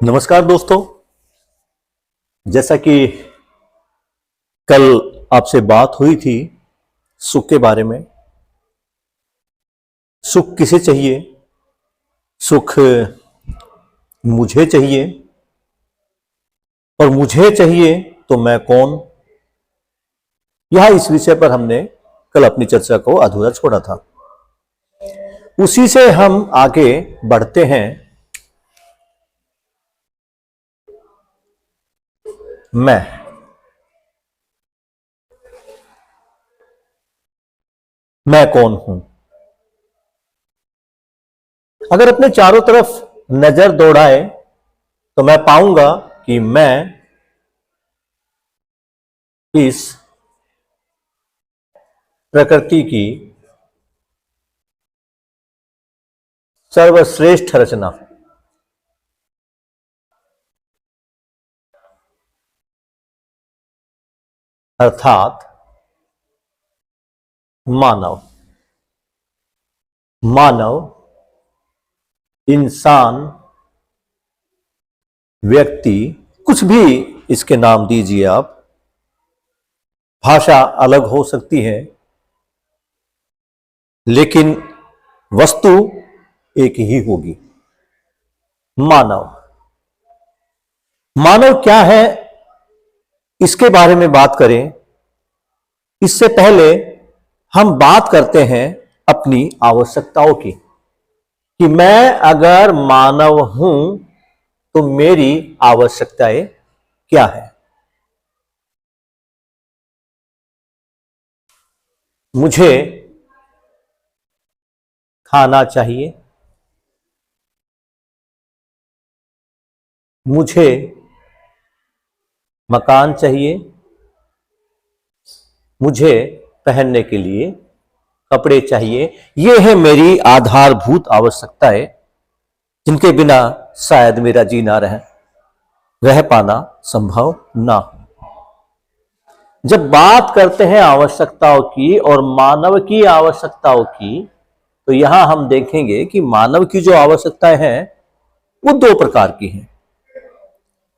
नमस्कार दोस्तों। जैसा कि कल आपसे बात हुई थी सुख के बारे में, सुख किसे चाहिए? सुख मुझे चाहिए, और मुझे चाहिए तो मैं कौन? यह इस विषय पर हमने कल अपनी चर्चा को अधूरा छोड़ा था। उसी से हम आगे बढ़ते हैं। मैं कौन हूं? अगर अपने चारों तरफ नजर दौड़ाए तो मैं पाऊंगा कि मैं इस प्रकृति की सर्वश्रेष्ठ रचना, अर्थात मानव इंसान, व्यक्ति, कुछ भी इसके नाम दीजिए आप। भाषा अलग हो सकती है, लेकिन वस्तु एक ही होगी। मानव क्या है, इसके बारे में बात करें इससे पहले हम बात करते हैं अपनी आवश्यकताओं की, कि मैं अगर मानव हूं तो मेरी आवश्यकताएं क्या है। मुझे खाना चाहिए, मुझे मकान चाहिए, मुझे पहनने के लिए कपड़े चाहिए। ये है मेरी आधारभूत आवश्यकताएं, जिनके बिना शायद मेरा जीना रह पाना संभव ना हो। जब बात करते हैं आवश्यकताओं की और मानव की आवश्यकताओं की, तो यहां हम देखेंगे कि मानव की जो आवश्यकताएं हैं वो दो प्रकार की हैं।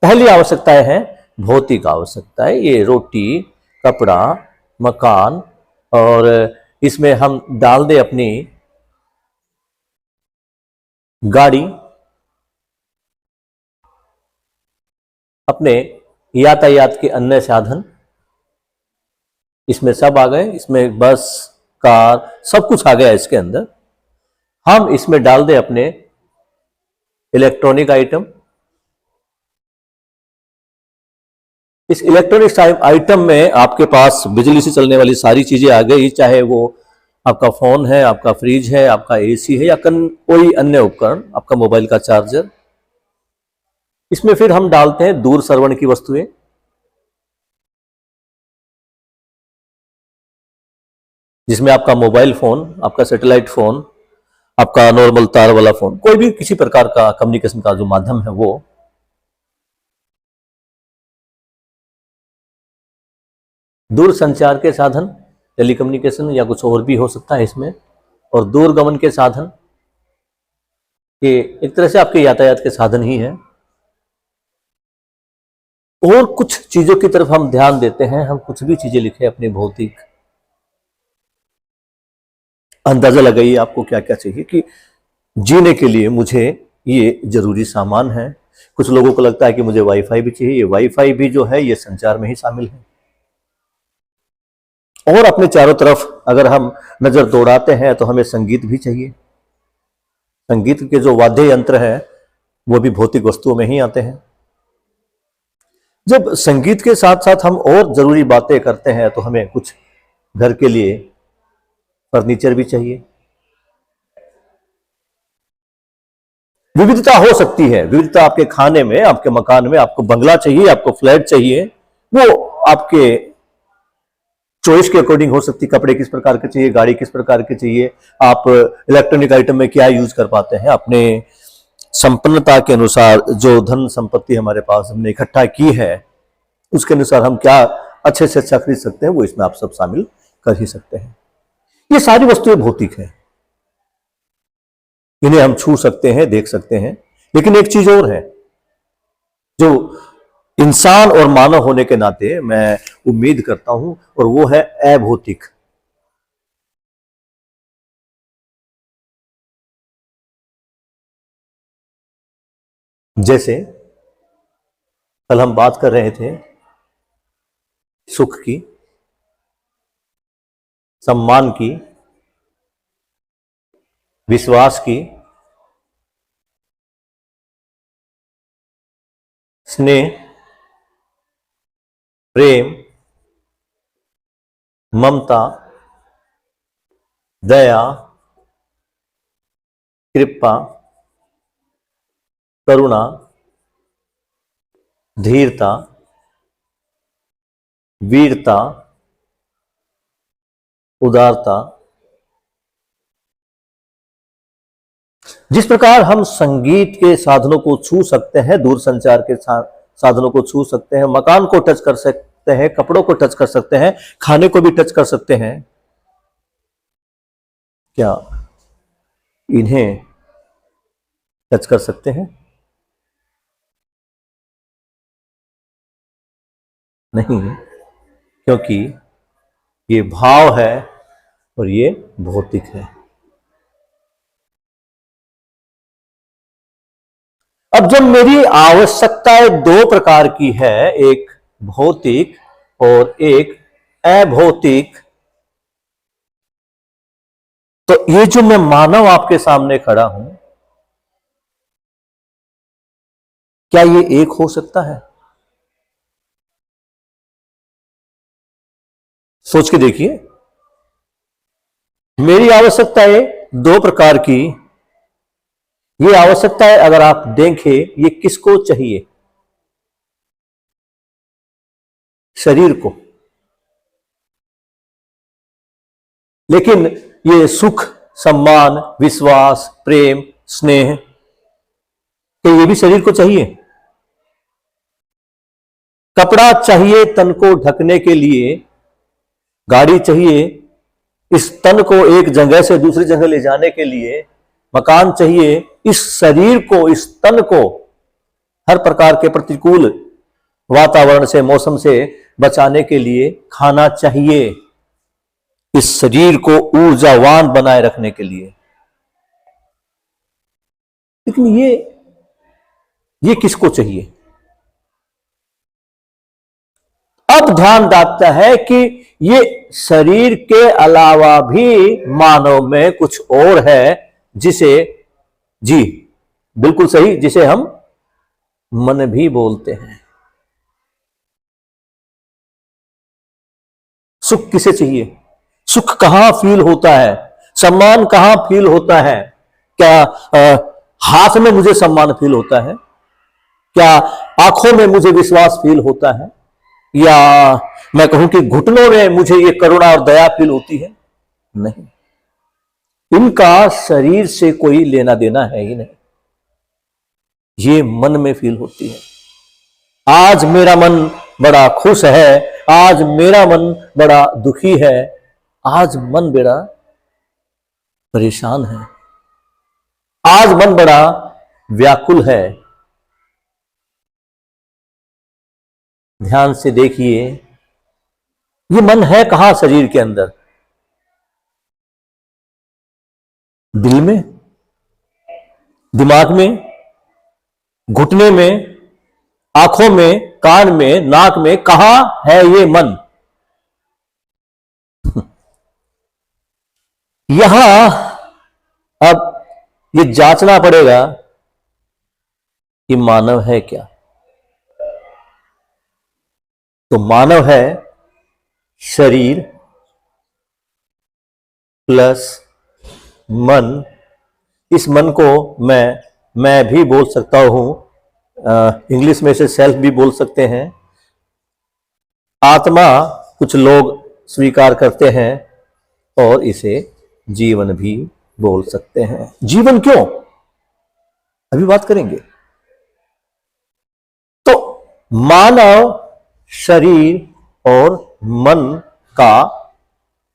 पहली आवश्यकताएं हैं भौतिक आवश्यकताएं, ये रोटी, कपड़ा, मकान, और इसमें हम डाल दे अपनी गाड़ी, अपने यातायात के अन्य साधन, इसमें सब आ गए। इसमें बस, कार, सब कुछ आ गया इसके अंदर। हम इसमें डाल दें अपने इलेक्ट्रॉनिक आइटम। इस इलेक्ट्रॉनिक आइटम में आपके पास बिजली से चलने वाली सारी चीजें आ गई, चाहे वो आपका फोन है, आपका फ्रिज है, आपका एसी है, या कोई अन्य उपकरण, आपका मोबाइल का चार्जर। इसमें फिर हम डालते हैं दूर श्रवण की वस्तुएं, जिसमें आपका मोबाइल फोन, आपका सैटेलाइट फोन, आपका नॉर्मल तार वाला फोन, कोई भी किसी प्रकार का कम्युनिकेशन का जो माध्यम है वो। दूर संचार के साधन, टेलीकम्युनिकेशन या कुछ और भी हो सकता है इसमें। और दूरगमन के साधन, ये एक तरह से आपके यातायात के साधन ही है। और कुछ चीजों की तरफ हम ध्यान देते हैं, हम कुछ भी चीजें लिखे अपने भौतिक, अंदाजा लगाइए आपको क्या क्या चाहिए कि जीने के लिए मुझे ये जरूरी सामान है। कुछ लोगों को लगता है कि मुझे वाईफाई भी चाहिए, ये वाईफाई भी जो है ये संचार में ही शामिल है। और अपने चारों तरफ अगर हम नजर दौड़ाते हैं तो हमें संगीत भी चाहिए। संगीत के जो वाद्य यंत्र हैं वो भी भौतिक वस्तुओं में ही आते हैं। जब संगीत के साथ साथ हम और जरूरी बातें करते हैं तो हमें कुछ घर के लिए फर्नीचर भी चाहिए। विविधता हो सकती है, विविधता आपके खाने में, आपके मकान में। आपको बंगला चाहिए, आपको फ्लैट चाहिए, वो आपके चॉइस के अकॉर्डिंग हो सकती है। कपड़े किस प्रकार के चाहिए, गाड़ी किस प्रकार की चाहिए, आप इलेक्ट्रॉनिक आइटम में क्या यूज कर पाते हैं, अपने संपन्नता के अनुसार जो धन संपत्ति हमारे पास हमने इकट्ठा की है उसके अनुसार हम क्या अच्छे से अच्छा खरीद सकते हैं, वो इसमें आप सब शामिल कर ही सकते हैं। ये सारी वस्तुएं भौतिक हैं, इन्हें हम छू सकते हैं, देख सकते हैं। लेकिन एक चीज और है, जो इंसान और मानव होने के नाते मैं उम्मीद करता हूं, और वो है अभौतिक। जैसे कल हम बात कर रहे थे सुख की, सम्मान की, विश्वास की, स्नेह, प्रेम, ममता, दया, कृपा, करुणा, धीरता, वीरता, उदारता। जिस प्रकार हम संगीत के साधनों को छू सकते हैं, दूरसंचार के साधनों को छू सकते हैं, मकान को टच कर सकते हैं, कपड़ों को टच कर सकते हैं, खाने को भी टच कर सकते हैं, क्या इन्हें टच कर सकते हैं? नहीं, क्योंकि ये भाव है और ये भौतिक है। अब जब मेरी आवश्यकताएं दो प्रकार की है, एक भौतिक और एक अभौतिक, तो ये जो मैं मानव आपके सामने खड़ा हूं, क्या ये एक हो सकता है? सोच के देखिए। मेरी आवश्यकताएं दो प्रकार की, ये आवश्यकताएं अगर आप देखें, ये किसको चाहिए? शरीर को। लेकिन ये सुख, सम्मान, विश्वास, प्रेम, स्नेह, तो ये भी शरीर को चाहिए। कपड़ा चाहिए तन को ढकने के लिए, गाड़ी चाहिए इस तन को एक जगह से दूसरी जगह ले जाने के लिए, मकान चाहिए इस शरीर को, इस तन को हर प्रकार के प्रतिकूल वातावरण से, मौसम से बचाने के लिए, खाना चाहिए इस शरीर को ऊर्जावान बनाए रखने के लिए। लेकिन ये किसको चाहिए? अब ध्यान रखता है कि ये शरीर के अलावा भी मानव में कुछ और है, जिसे, जी बिल्कुल सही, जिसे हम मन भी बोलते हैं। सुख किसे चाहिए? सुख कहां फील होता है? सम्मान कहां फील होता है? क्या हाथ में मुझे सम्मान फील होता है? क्या आंखों में मुझे विश्वास फील होता है? या मैं कहूं कि घुटनों में मुझे ये करुणा और दया फील होती है? नहीं, इनका शरीर से कोई लेना देना है ही नहीं। ये मन में फील होती है। आज मेरा मन बड़ा खुश है, आज मेरा मन बड़ा दुखी है, आज मन बड़ा परेशान है, आज मन बड़ा व्याकुल है। ध्यान से देखिए, ये मन है कहां शरीर के अंदर? दिल में, दिमाग में, घुटने में, आंखों में, कान में, नाक में, कहां है ये मन? यहां अब ये जांचना पड़ेगा कि मानव है क्या। तो मानव है शरीर प्लस मन। इस मन को मैं भी बोल सकता हूं, इंग्लिश में से सेल्फ भी बोल सकते हैं। आत्मा कुछ लोग स्वीकार करते हैं, और इसे जीवन भी बोल सकते हैं। जीवन क्यों, अभी बात करेंगे। तो मानव शरीर और मन का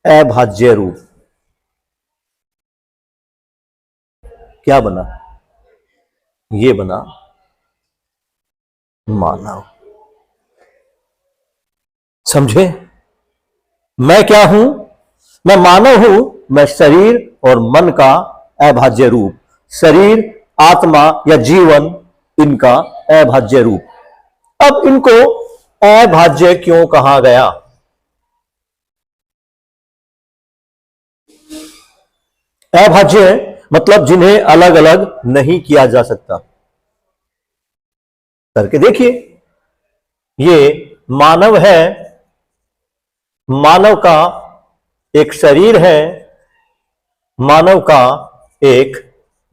अभाज्य रूप क्या बना? ये बना मानव। समझे? मैं क्या हूं? मैं मानव हूं। मैं शरीर और मन का अभाज्य रूप, शरीर, आत्मा या जीवन, इनका अभाज्य रूप। अब इनको अभाज्य क्यों कहा गया? अभाज्य मतलब जिन्हें अलग अलग नहीं किया जा सकता। करके देखिए, ये मानव है, मानव का एक शरीर है, मानव का एक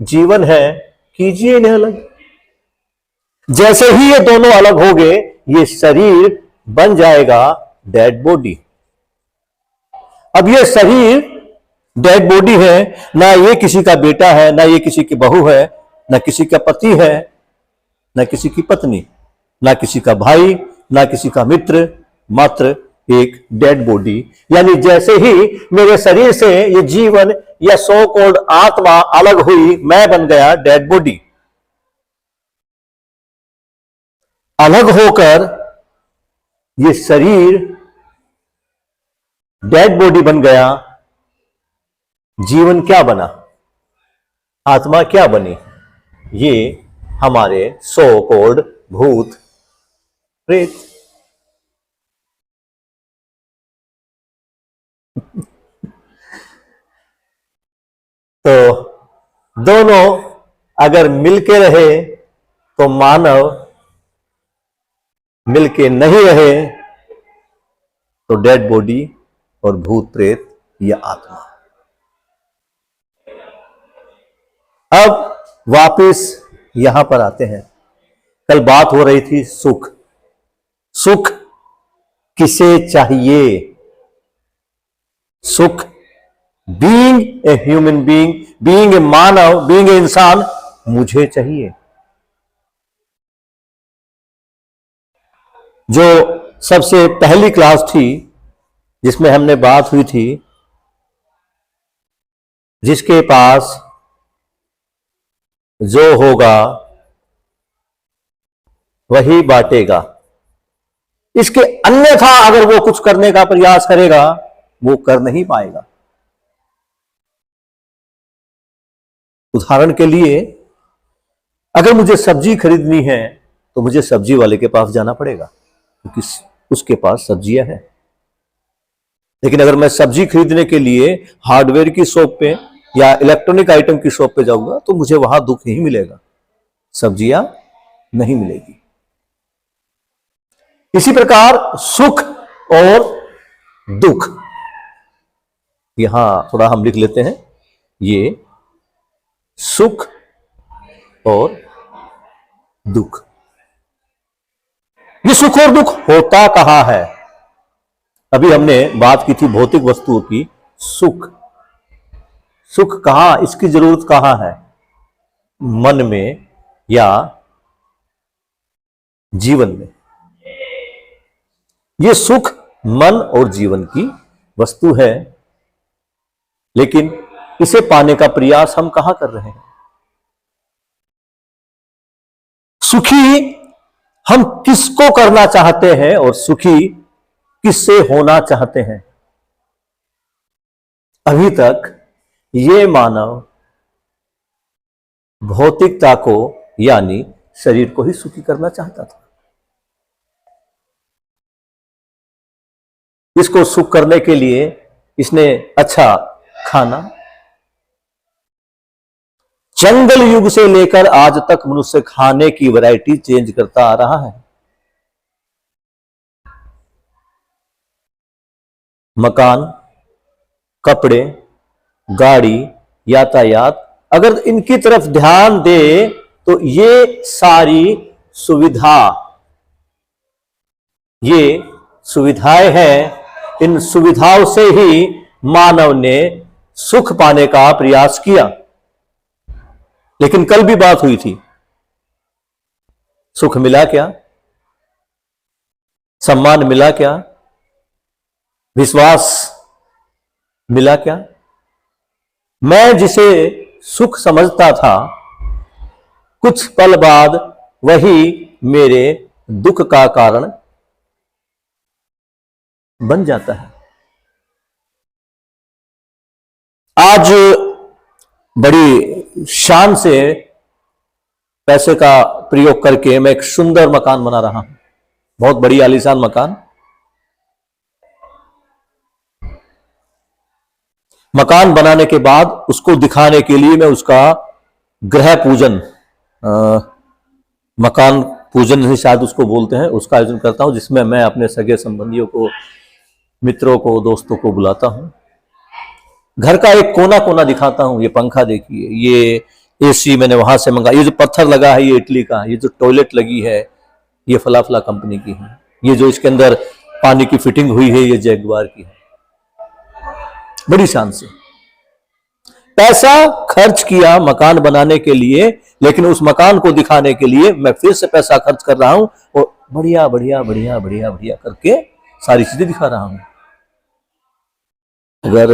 जीवन है। कीजिए इन्हें अलग। जैसे ही ये दोनों अलग हो गए, ये शरीर बन जाएगा डेड बॉडी। अब ये शरीर डेड बॉडी है, ना ये किसी का बेटा है, ना ये किसी की बहू है, ना किसी का पति है, ना किसी की पत्नी, ना किसी का भाई, ना किसी का मित्र, मात्र एक डेड बॉडी। यानी जैसे ही मेरे शरीर से ये जीवन या सो कॉल्ड आत्मा अलग हुई, मैं बन गया डेड बॉडी। अलग होकर ये शरीर डेड बॉडी बन गया, जीवन क्या बना? आत्मा क्या बनी? ये हमारे सो कॉल्ड भूत प्रेत। तो दोनों अगर मिलके रहे तो मानव, मिलके नहीं रहे तो डेड बॉडी और भूत प्रेत या आत्मा। अब वापस यहां पर आते हैं। कल बात हो रही थी सुख। सुख किसे चाहिए? सुख, being a human being, being a Manav, being a इंसान, मुझे चाहिए। जो सबसे पहली क्लास थी जिसमें हमने बात हुई थी, जिसके पास जो होगा वही बांटेगा, इसके अन्यथा अगर वो कुछ करने का प्रयास करेगा वो कर नहीं पाएगा। उदाहरण के लिए, अगर मुझे सब्जी खरीदनी है तो मुझे सब्जी वाले के पास जाना पड़ेगा क्योंकि उसके पास सब्जियां हैं। लेकिन अगर मैं सब्जी खरीदने के लिए हार्डवेयर की शॉप पे या इलेक्ट्रॉनिक आइटम की शॉप पे जाऊंगा तो मुझे वहां दुख ही मिलेगा, सब्जियां नहीं मिलेगी। इसी प्रकार सुख और दुख, यहां थोड़ा हम लिख लेते हैं, ये सुख और दुख। ये सुख और दुख होता कहां है? अभी हमने बात की थी भौतिक वस्तुओं की। सुख, सुख कहां, इसकी जरूरत कहां है? मन में या जीवन में? ये सुख मन और जीवन की वस्तु है, लेकिन इसे पाने का प्रयास हम कहां कर रहे हैं? सुखी हम किसको करना चाहते हैं और सुखी किससे होना चाहते हैं? अभी तक ये मानव भौतिकता को यानी शरीर को ही सुखी करना चाहता था। इसको सुख करने के लिए इसने अच्छा खाना, जंगल युग से लेकर आज तक मनुष्य खाने की वैरायटी चेंज करता आ रहा है। मकान, कपड़े, गाड़ी, यातायात, अगर इनकी तरफ ध्यान दे तो ये सारी सुविधा, ये सुविधाएं हैं। इन सुविधाओं से ही मानव ने सुख पाने का प्रयास किया। लेकिन कल भी बात हुई थी, सुख मिला क्या? सम्मान मिला क्या? विश्वास मिला क्या? मैं जिसे सुख समझता था, कुछ पल बाद वही मेरे दुख का कारण बन जाता है। आज बड़ी शान से पैसे का प्रयोग करके मैं एक सुंदर मकान बना रहा हूं, बहुत बड़ी आलीशान मकान। मकान बनाने के बाद उसको दिखाने के लिए मैं उसका गृह पूजन, मकान पूजन ही शायद उसको बोलते हैं, उसका आयोजन करता हूं, जिसमें मैं अपने सगे संबंधियों को, मित्रों को, दोस्तों को बुलाता हूं। घर का एक कोना कोना दिखाता हूं। ये पंखा देखिए, ये एसी मैंने वहां से मंगा, ये जो पत्थर लगा है ये इटली का, ये जो टॉयलेट लगी है ये फला फला कंपनी की है, ये जो इसके अंदर पानी की फिटिंग हुई है ये जैगवार की है। बड़ी शान से पैसा खर्च किया मकान बनाने के लिए, लेकिन उस मकान को दिखाने के लिए मैं फिर से पैसा खर्च कर रहा हूं और बढ़िया बढ़िया बढ़िया बढ़िया बढ़िया करके सारी चीजें दिखा रहा हूं। अगर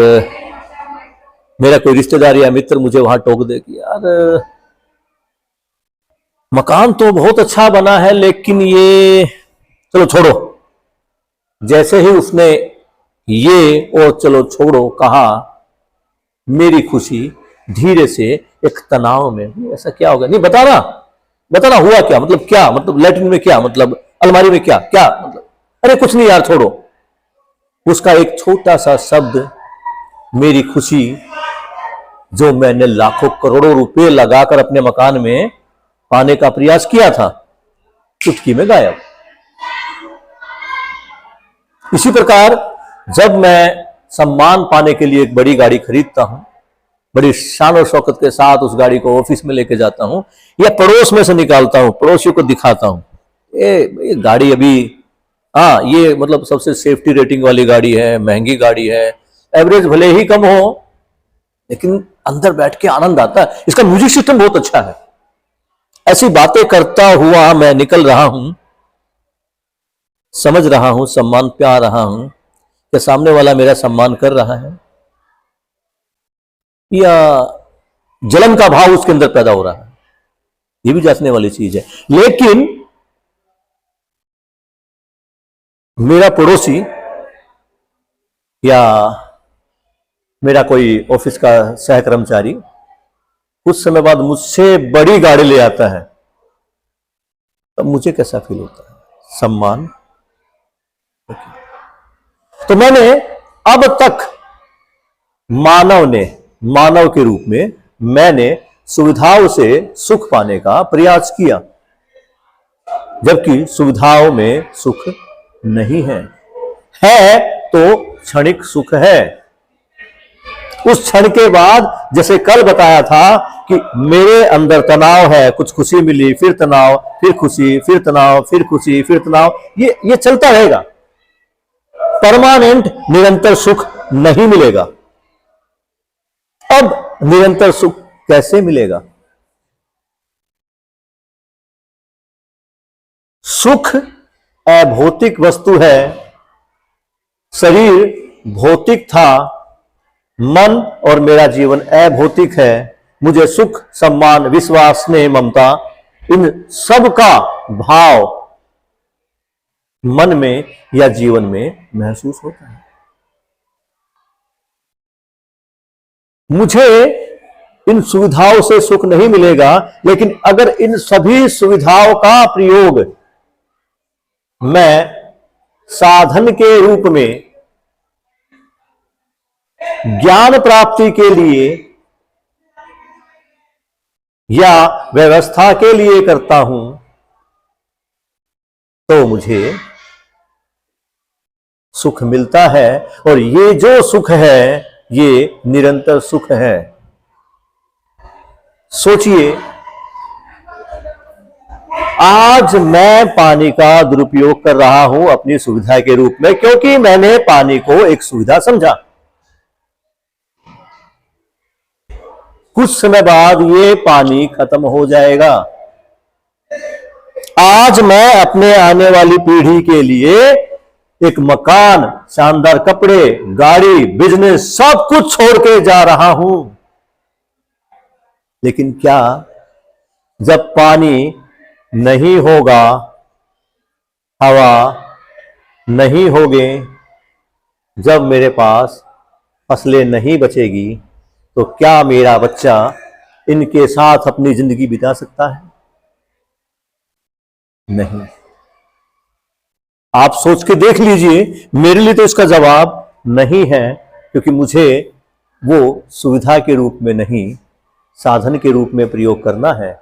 मेरा कोई रिश्तेदार या मित्र मुझे वहां टोक दे कि यार मकान तो बहुत अच्छा बना है लेकिन ये, चलो छोड़ो, जैसे ही उसने ये और चलो छोड़ो कहा, मेरी खुशी धीरे से एक तनाव में, ऐसा क्या होगा, नहीं बताना, बताना हुआ क्या, मतलब क्या, मतलब लैट्रिन में क्या, मतलब अलमारी में क्या क्या, मतलब अरे कुछ नहीं यार छोड़ो। उसका एक छोटा सा शब्द मेरी खुशी, जो मैंने लाखों करोड़ों रुपए लगाकर अपने मकान में पाने का प्रयास किया था, चुटकी में गायब। इसी प्रकार जब मैं सम्मान पाने के लिए एक बड़ी गाड़ी खरीदता हूं, बड़ी शान और शौकत के साथ उस गाड़ी को ऑफिस में लेके जाता हूं या पड़ोस में से निकालता हूं, पड़ोसियों को दिखाता हूं, ये गाड़ी अभी, हाँ ये मतलब सबसे सेफ्टी रेटिंग वाली गाड़ी है, महंगी गाड़ी है, एवरेज भले ही कम हो लेकिन अंदर बैठ के आनंद आता है, इसका म्यूजिक सिस्टम बहुत अच्छा है। ऐसी बातें करता हुआ मैं निकल रहा हूं, समझ रहा हूं, सम्मान पा रहा हूं कि सामने वाला मेरा सम्मान कर रहा है या जलन का भाव उसके अंदर पैदा हो रहा है, ये भी जांचने वाली चीज है। लेकिन मेरा पड़ोसी या मेरा कोई ऑफिस का सहकर्मचारी कुछ समय बाद मुझसे बड़ी गाड़ी ले आता है, तब मुझे कैसा फील होता है, सम्मान। तो मैंने अब तक मानव के रूप में मैंने सुविधाओं से सुख पाने का प्रयास किया, जबकि सुविधाओं में सुख नहीं है तो क्षणिक सुख है। उस क्षण के बाद, जैसे कल बताया था कि मेरे अंदर तनाव है, कुछ खुशी मिली, फिर तनाव, फिर खुशी, फिर तनाव, फिर खुशी, फिर तनाव, ये चलता रहेगा। परमानेंट निरंतर सुख नहीं मिलेगा। अब निरंतर सुख कैसे मिलेगा? सुख अभौतिक वस्तु है, शरीर भौतिक था, मन और मेरा जीवन अभौतिक है। मुझे सुख, सम्मान, विश्वास, स्नेह, ममता, इन सब का भाव मन में या जीवन में महसूस होता है। मुझे इन सुविधाओं से सुख नहीं मिलेगा, लेकिन अगर इन सभी सुविधाओं का प्रयोग मैं साधन के रूप में ज्ञान प्राप्ति के लिए या व्यवस्था के लिए करता हूं, तो मुझे सुख मिलता है। और ये जो सुख है ये निरंतर सुख है। सोचिए, आज मैं पानी का दुरुपयोग कर रहा हूं अपनी सुविधा के रूप में, क्योंकि मैंने पानी को एक सुविधा समझा। कुछ समय बाद ये पानी खत्म हो जाएगा। आज मैं अपने आने वाली पीढ़ी के लिए एक मकान, शानदार कपड़े, गाड़ी, बिजनेस, सब कुछ छोड़ के जा रहा हूं। लेकिन क्या जब पानी नहीं होगा हवा नहीं होगे, जब मेरे पास फसलें नहीं बचेगी, तो क्या मेरा बच्चा इनके साथ अपनी जिंदगी बिता सकता है? नहीं। आप सोच के देख लीजिए, मेरे लिए तो इसका जवाब नहीं है, क्योंकि मुझे वो सुविधा के रूप में नहीं, साधन के रूप में प्रयोग करना है,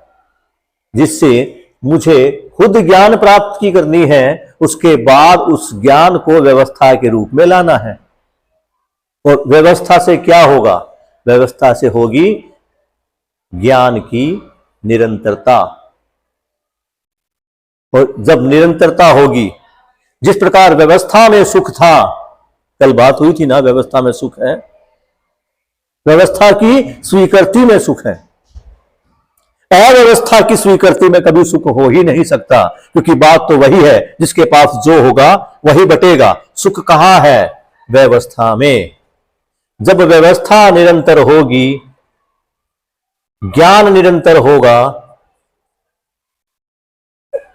जिससे मुझे खुद ज्ञान प्राप्त की करनी है, उसके बाद उस ज्ञान को व्यवस्था के रूप में लाना है। और व्यवस्था से क्या होगा? व्यवस्था से होगी ज्ञान की निरंतरता। और जब निरंतरता होगी, जिस प्रकार व्यवस्था में सुख था, कल बात हुई थी ना, व्यवस्था में सुख है, व्यवस्था की स्वीकृति में सुख है। अव्यवस्था की स्वीकृति में कभी सुख हो ही नहीं सकता, क्योंकि बात तो वही है, जिसके पास जो होगा वही बटेगा। सुख कहां है? व्यवस्था में। जब व्यवस्था निरंतर होगी, ज्ञान निरंतर होगा,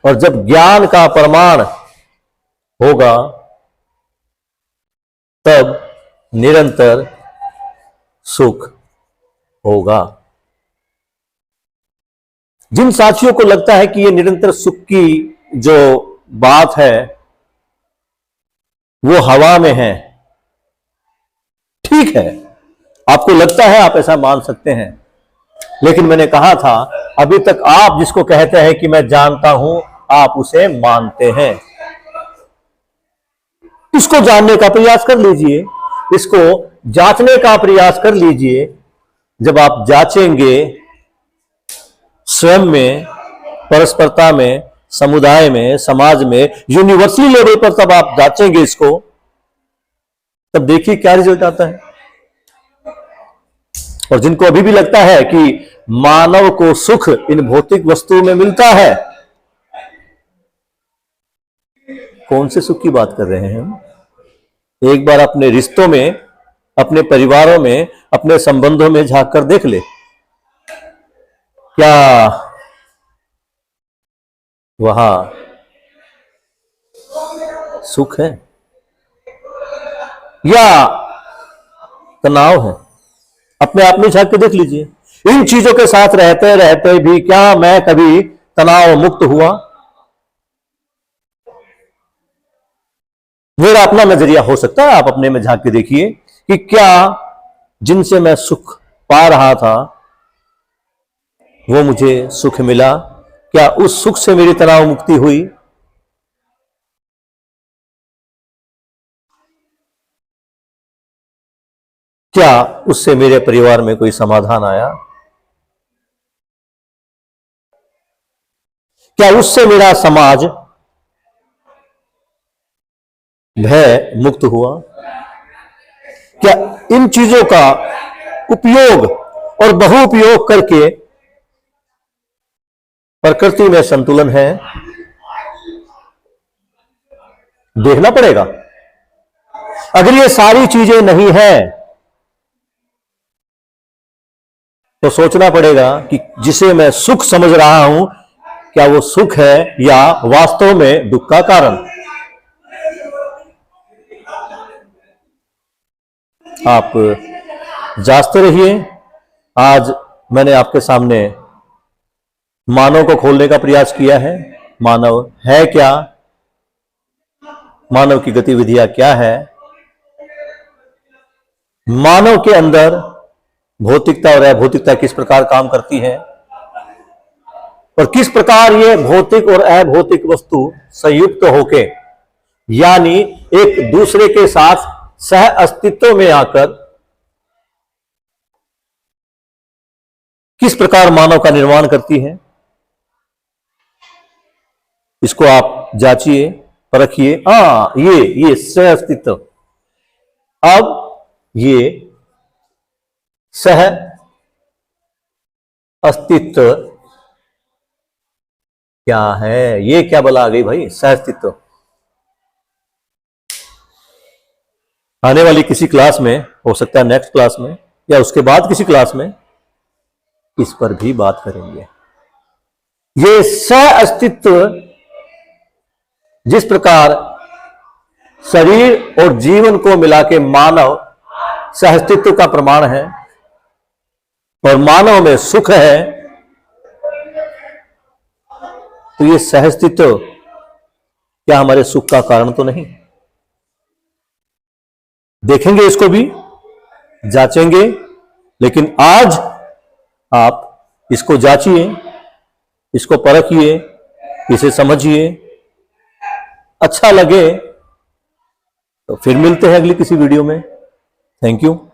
और जब ज्ञान का प्रमाण होगा, तब निरंतर सुख होगा। जिन साथियों को लगता है कि ये निरंतर सुख की जो बात है वो हवा में है, ठीक है, आपको लगता है, आप ऐसा मान सकते हैं, लेकिन मैंने कहा था, अभी तक आप जिसको कहते हैं कि मैं जानता हूं, आप उसे मानते हैं। इसको जानने का प्रयास कर लीजिए, इसको जांचने का प्रयास कर लीजिए। जब आप जांचेंगे स्वयं में, परस्परता में, समुदाय में, समाज में, यूनिवर्सल लेवल पर, तब आप जांचेंगे इसको, तब देखिए क्या रिजल्ट आता है। और जिनको अभी भी लगता है कि मानव को सुख इन भौतिक वस्तुओं में मिलता है, कौन से सुख की बात कर रहे हैं हम? एक बार अपने रिश्तों में, अपने परिवारों में, अपने संबंधों में झांक कर देख ले, क्या वहां सुख है या तनाव है? अपने आप में झांक के देख लीजिए। इन चीजों के साथ रहते रहते भी क्या मैं कभी तनाव मुक्त हुआ? मेरा अपना नजरिया हो सकता है, आप अपने में झांक के देखिए कि क्या जिनसे मैं सुख पा रहा था वो मुझे सुख मिला? क्या उस सुख से मेरी तनाव मुक्ति हुई? क्या उससे मेरे परिवार में कोई समाधान आया? क्या उससे मेरा समाज भय मुक्त हुआ? क्या इन चीजों का उपयोग और बहुउपयोग करके प्रकृति में संतुलन है? देखना पड़ेगा। अगर ये सारी चीजें नहीं है तो सोचना पड़ेगा कि जिसे मैं सुख समझ रहा हूं, क्या वो सुख है या वास्तव में दुख का कारण? आप जांचते रहिए। आज मैंने आपके सामने मानव को खोलने का प्रयास किया है। मानव है क्या? मानव की गतिविधियां क्या है? मानव के अंदर भौतिकता और अभौतिकता किस प्रकार काम करती है, और किस प्रकार ये भौतिक और अभौतिक वस्तु संयुक्त होके, यानी एक दूसरे के साथ सह अस्तित्व में आकर किस प्रकार मानव का निर्माण करती है। इसको आप जांचिए, परखिए। ये सह अस्तित्व। अब ये सह अस्तित्व क्या है? ये क्या बला आ गई भाई, सह अस्तित्व? आने वाली किसी क्लास में, हो सकता है नेक्स्ट क्लास में या उसके बाद किसी क्लास में, इस पर भी बात करेंगे। ये सह अस्तित्व जिस प्रकार शरीर और जीवन को मिला के मानव सहअस्तित्व का प्रमाण है और मानव में सुख है, तो ये सहअस्तित्व क्या हमारे सुख का कारण तो नहीं? देखेंगे, इसको भी जांचेंगे, लेकिन आज आप इसको जांचिए, इसको परखिए, इसे समझिए। अच्छा लगे तो फिर मिलते हैं अगली किसी वीडियो में। Thank you.